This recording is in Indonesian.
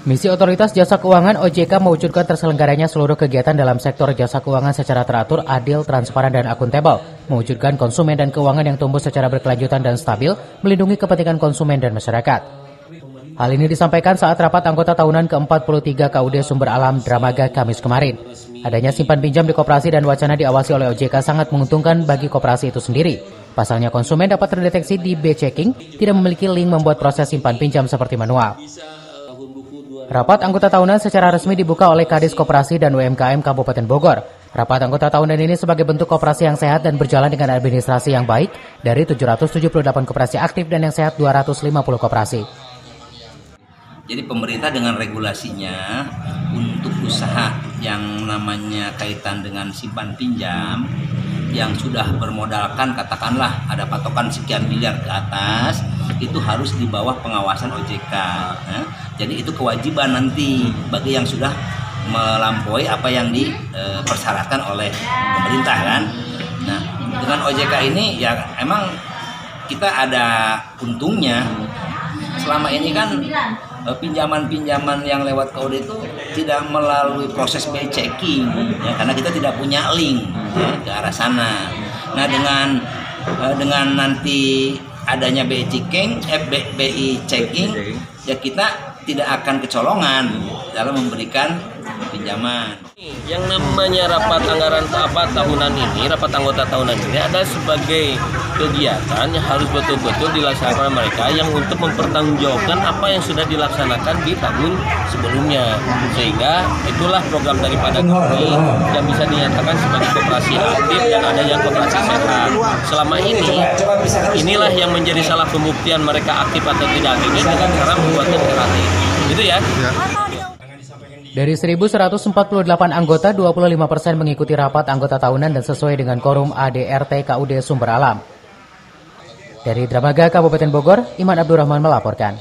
Misi Otoritas Jasa Keuangan OJK mewujudkan terselenggaranya seluruh kegiatan dalam sektor jasa keuangan secara teratur, adil, transparan, dan akuntabel, mewujudkan konsumen dan keuangan yang tumbuh secara berkelanjutan dan stabil, melindungi kepentingan konsumen dan masyarakat. Hal ini disampaikan saat rapat anggota tahunan ke-43 KUD Sumber Alam Dramaga Kamis kemarin. Adanya simpan pinjam di koperasi dan wacana diawasi oleh OJK sangat menguntungkan bagi koperasi itu sendiri. Pasalnya konsumen dapat terdeteksi di B-checking, tidak memiliki link membuat proses simpan pinjam seperti manual. Rapat anggota tahunan secara resmi dibuka oleh Kadis Koperasi dan UMKM Kabupaten Bogor. Rapat anggota tahunan ini sebagai bentuk koperasi yang sehat dan berjalan dengan administrasi yang baik dari 778 koperasi aktif dan yang sehat 250 koperasi. Jadi pemerintah dengan regulasinya untuk usaha yang namanya kaitan dengan simpan pinjam yang sudah bermodalkan katakanlah ada patokan sekian miliar ke atas, itu harus di bawah pengawasan OJK. Jadi itu kewajiban nanti bagi yang sudah melampaui apa yang dipersyaratkan oleh pemerintah kan. Nah, dengan OJK ini ya emang kita ada untungnya. Selama ini kan pinjaman-pinjaman yang lewat KUD itu tidak melalui proses B-checking ya, karena kita tidak punya link ya, ke arah sana. Nah, dengan nanti adanya BI-checking ya kita tidak akan kecolongan dalam memberikan pinjaman. Yang namanya rapat anggaran tahunan ini, rapat anggota tahunan ini ada sebagai kegiatan yang harus betul-betul dilaksanakan mereka yang untuk mempertanggungjawabkan apa yang sudah dilaksanakan di tahun sebelumnya. Sehingga itulah program daripada kami yang bisa dinyatakan sebagai koperasi aktif dan ada yang koperasi sehat. Selama ini, inilah yang menjadi salah pembuktian mereka aktif atau tidak aktif dengan cara membuatnya kreatif. Itu ya. Dari 1.148 anggota, 25% mengikuti rapat anggota tahunan dan sesuai dengan quorum ADRT KUD Sumber Alam. Dari Dramaga Kabupaten Bogor, Iman Abdurrahman melaporkan.